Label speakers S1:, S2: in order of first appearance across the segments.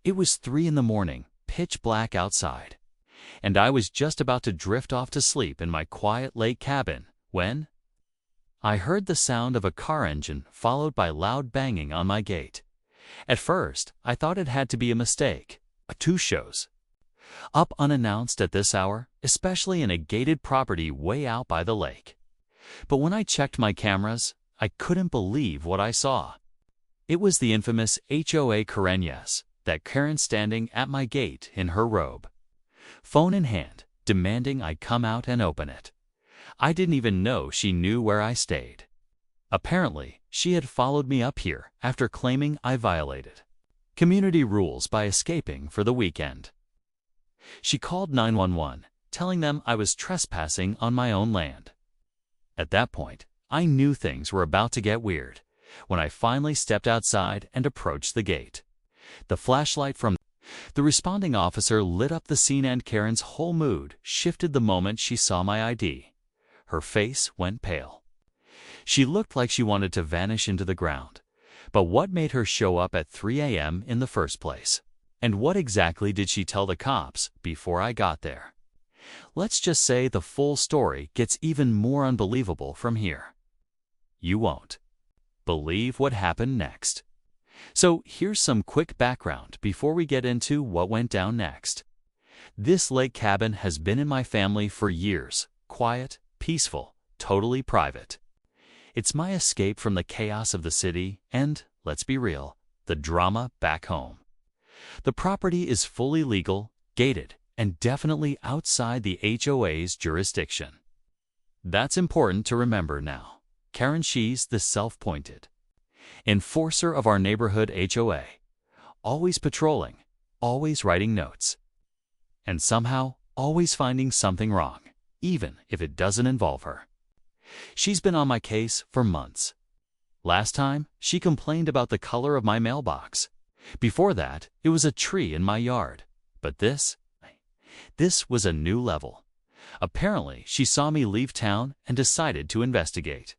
S1: It was 3 in the morning, pitch black outside, and I was just about to drift off to sleep in my quiet lake cabin when I heard the sound of a car engine followed by loud banging on my gate. At first, I thought it had to be a mistake. Two shows up unannounced at this hour, especially in a gated property way out by the lake. But when I checked my cameras, I couldn't believe what I saw. It was the infamous HOA Karenyes, that Karen standing at my gate in her robe, phone in hand, demanding I come out and open it. I didn't even know she knew where I stayed. Apparently, she had followed me up here after claiming I violated community rules by escaping for the weekend. She called 911, telling them I was trespassing on my own land. At that point, I knew things were about to get weird when I finally stepped outside and approached the gate. The flashlight from the responding officer lit up the scene, and Karen's whole mood shifted the moment she saw my ID. Her face went pale. She looked like she wanted to vanish into the ground. But what made her show up at 3 a.m. in the first place? And what exactly did she tell the cops before I got there? Let's just say the full story gets even more unbelievable from here. You won't believe what happened next. So here's some quick background before we get into what went down next. This lake cabin has been in my family for years, quiet, peaceful, totally private. It's my escape from the chaos of the city and, let's be real, the drama back home. The property is fully legal, gated, and definitely outside the HOA's jurisdiction. That's important to remember now. Karen, she's the self-appointed enforcer of our neighborhood HOA, always patrolling, always writing notes, and somehow always finding something wrong, even if it doesn't involve her. She's been on my case for months. Last time, she complained about the color of my mailbox. Before that, it was a tree in my yard. But this was a new level. Apparently, she saw me leave town and decided to investigate,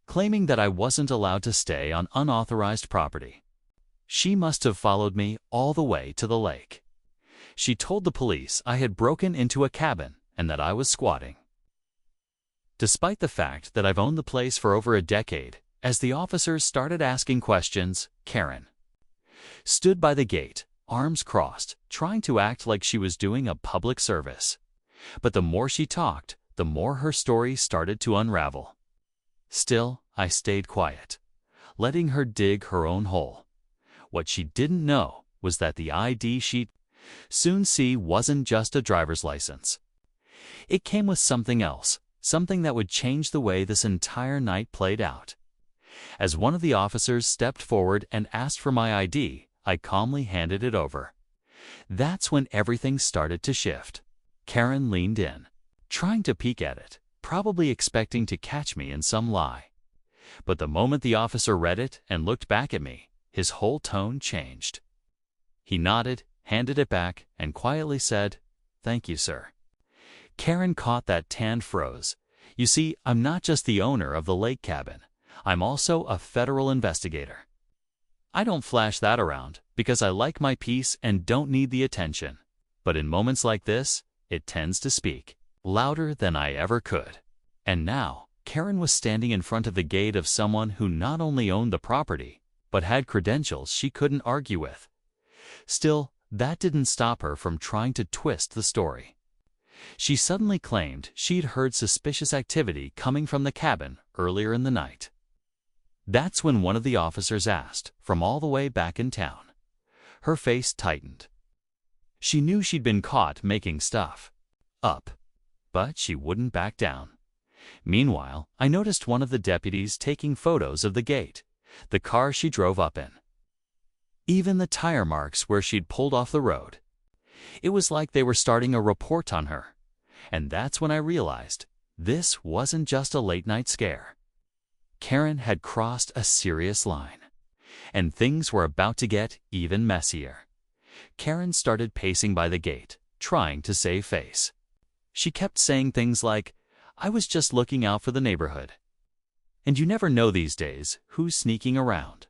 S1: claiming that I wasn't allowed to stay on unauthorized property. She must have followed me all the way to the lake. She told the police I had broken into a cabin and that I was squatting. Despite the fact that I've owned the place for over a decade, as the officers started asking questions, Karen stood by the gate, arms crossed, trying to act like she was doing a public service. But the more she talked, the more her story started to unravel. Still, I stayed quiet, letting her dig her own hole. What she didn't know was that the ID she'd soon see wasn't just a driver's license. It came with something else, something that would change the way this entire night played out. As one of the officers stepped forward and asked for my ID, I calmly handed it over. That's when everything started to shift. Karen leaned in, trying to peek at it, probably expecting to catch me in some lie. But the moment the officer read it and looked back at me, his whole tone changed. He nodded, handed it back, and quietly said, "Thank you, sir." Karen caught that and froze. You see, I'm not just the owner of the lake cabin. I'm also a federal investigator. I don't flash that around because I like my peace and don't need the attention. But in moments like this, it tends to speak louder than I ever could. And now, Karen was standing in front of the gate of someone who not only owned the property, but had credentials she couldn't argue with. Still, that didn't stop her from trying to twist the story. She suddenly claimed she'd heard suspicious activity coming from the cabin earlier in the night. That's when one of the officers asked, from all the way back in town. Her face tightened. She knew she'd been caught making stuff up, but she wouldn't back down. Meanwhile, I noticed one of the deputies taking photos of the gate, the car she drove up in, even the tire marks where she'd pulled off the road. It was like they were starting a report on her. And that's when I realized this wasn't just a late-night scare. Karen had crossed a serious line, and things were about to get even messier. Karen started pacing by the gate, trying to save face. She kept saying things like, "I was just looking out for the neighborhood." And you never know these days who's sneaking around.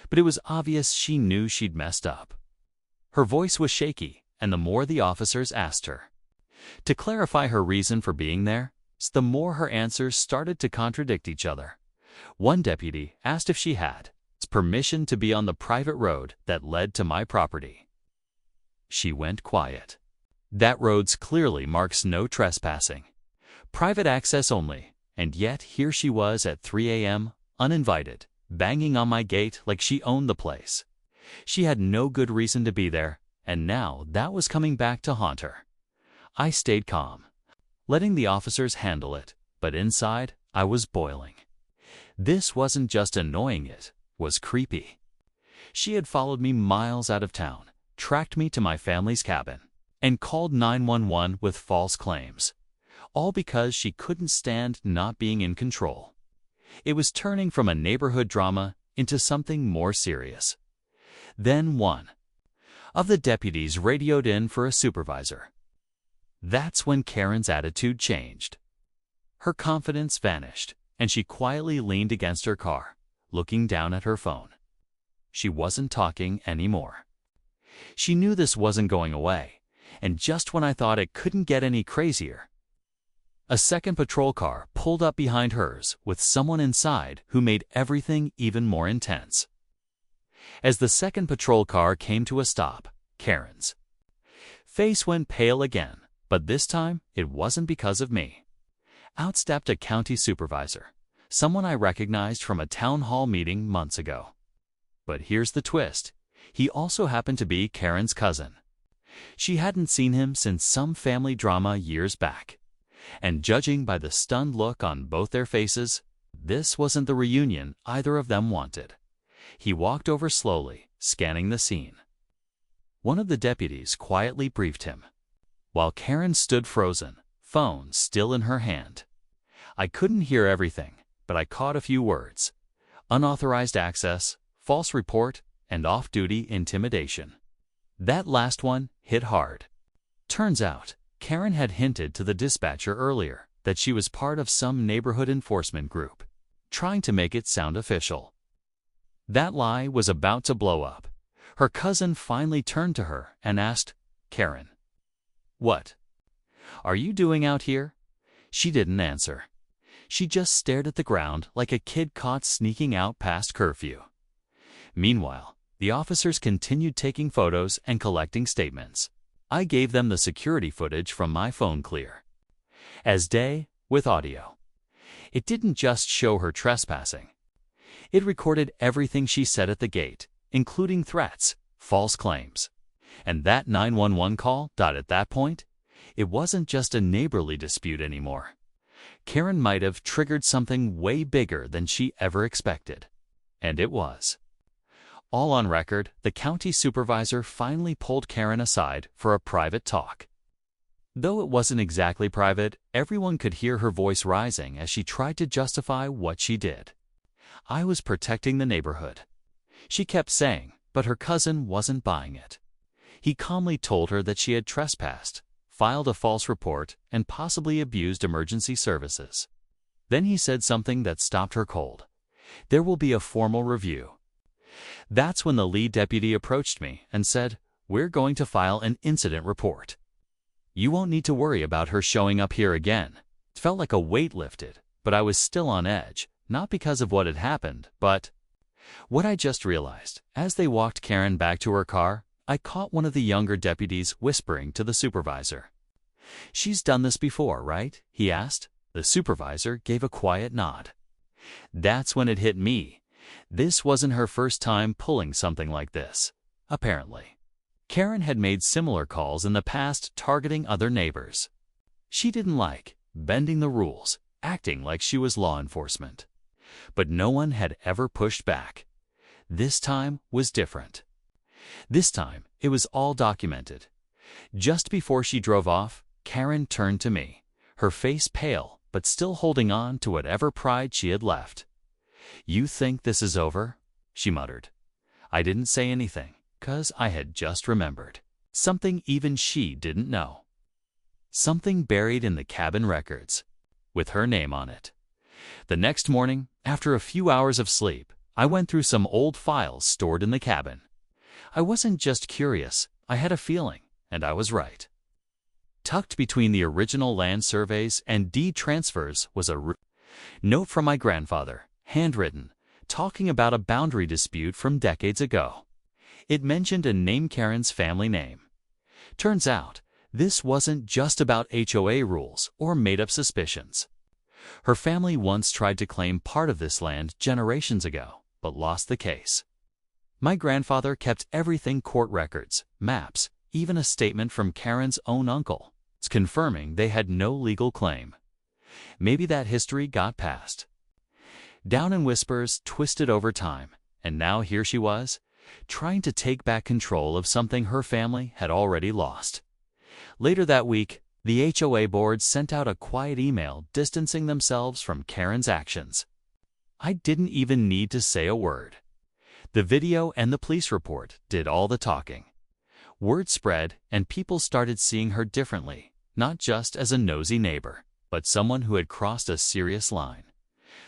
S1: But it was obvious she knew she'd messed up. Her voice was shaky, and the more the officers asked her to clarify her reason for being there, the more her answers started to contradict each other. One deputy asked if she had permission to be on the private road that led to my property. She went quiet. That road clearly marks no trespassing. Private access only, and yet here she was at 3 a.m., uninvited, banging on my gate like she owned the place. She had no good reason to be there, and now that was coming back to haunt her. I stayed calm, letting the officers handle it, but inside I was boiling. This wasn't just annoying, it was creepy. She had followed me miles out of town, tracked me to my family's cabin, and called 911 with false claims, all because she couldn't stand not being in control. It was turning from a neighborhood drama into something more serious. Then one of the deputies radioed in for a supervisor. That's when Karen's attitude changed. Her confidence vanished, and she quietly leaned against her car, looking down at her phone. She wasn't talking anymore. She knew this wasn't going away, and just when I thought it couldn't get any crazier, a second patrol car pulled up behind hers with someone inside who made everything even more intense. As the second patrol car came to a stop, Karen's face went pale again, but this time it wasn't because of me. Out stepped a county supervisor, someone I recognized from a town hall meeting months ago. But here's the twist. He also happened to be Karen's cousin. She hadn't seen him since some family drama years back. And judging by the stunned look on both their faces, this wasn't the reunion either of them wanted. He walked over slowly, scanning the scene. One of the deputies quietly briefed him, while Karen stood frozen, phone still in her hand. I couldn't hear everything, but I caught a few words: unauthorized access, false report, and off-duty intimidation. That last one hit hard. Turns out, Karen had hinted to the dispatcher earlier that she was part of some neighborhood enforcement group, trying to make it sound official. That lie was about to blow up. Her cousin finally turned to her and asked, "Karen, what are you doing out here?" She didn't answer. She just stared at the ground like a kid caught sneaking out past curfew. Meanwhile, the officers continued taking photos and collecting statements. I gave them the security footage from my phone clear as day with audio. It didn't just show her trespassing. It recorded everything she said at the gate, including threats, false claims, and that 911 call. At that point, it wasn't just a neighborly dispute anymore. Karen might have triggered something way bigger than she ever expected. And it was. All on record, the county supervisor finally pulled Karen aside for a private talk. Though it wasn't exactly private, everyone could hear her voice rising as she tried to justify what she did. I was protecting the neighborhood, she kept saying, but her cousin wasn't buying it. He calmly told her that she had trespassed, filed a false report, and possibly abused emergency services. Then he said something that stopped her cold. "There will be a formal review." That's when the lead deputy approached me and said, "We're going to file an incident report. You won't need to worry about her showing up here again." It felt like a weight lifted, but I was still on edge, not because of what had happened, but what I just realized. As they walked Karen back to her car, I caught one of the younger deputies whispering to the supervisor. "She's done this before, right?" he asked. The supervisor gave a quiet nod. That's when it hit me. This wasn't her first time pulling something like this, apparently. Karen had made similar calls in the past targeting other neighbors. She didn't like bending the rules, acting like she was law enforcement. But no one had ever pushed back. This time was different. This time, it was all documented. Just before she drove off, Karen turned to me, her face pale, but still holding on to whatever pride she had left. "You think this is over?" she muttered. I didn't say anything, 'cause I had just remembered something even she didn't know. Something buried in the cabin records, with her name on it. The next morning, after a few hours of sleep, I went through some old files stored in the cabin. I wasn't just curious, I had a feeling, and I was right. Tucked between the original land surveys and deed transfers was a note from my grandfather, handwritten, talking about a boundary dispute from decades ago. It mentioned a name, Karen's family name. Turns out, this wasn't just about HOA rules or made-up suspicions. Her family once tried to claim part of this land generations ago, but lost the case. My grandfather kept everything: court records, maps, even a statement from Karen's own uncle, confirming they had no legal claim. Maybe that history got passed down in whispers, twisted over time, and now here she was, trying to take back control of something her family had already lost. Later that week, the HOA board sent out a quiet email distancing themselves from Karen's actions. I didn't even need to say a word. The video and the police report did all the talking. Word spread, and people started seeing her differently, not just as a nosy neighbor, but someone who had crossed a serious line.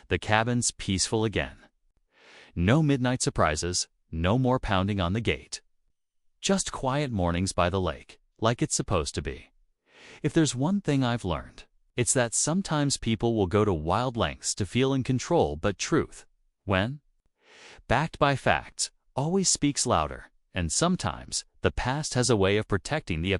S1: The cabin's peaceful again. No midnight surprises, no more pounding on the gate. Just quiet mornings by the lake, like it's supposed to be. If there's one thing I've learned, it's that sometimes people will go to wild lengths to feel in control, but truth, when backed by facts, always speaks louder, and sometimes the past has a way of protecting the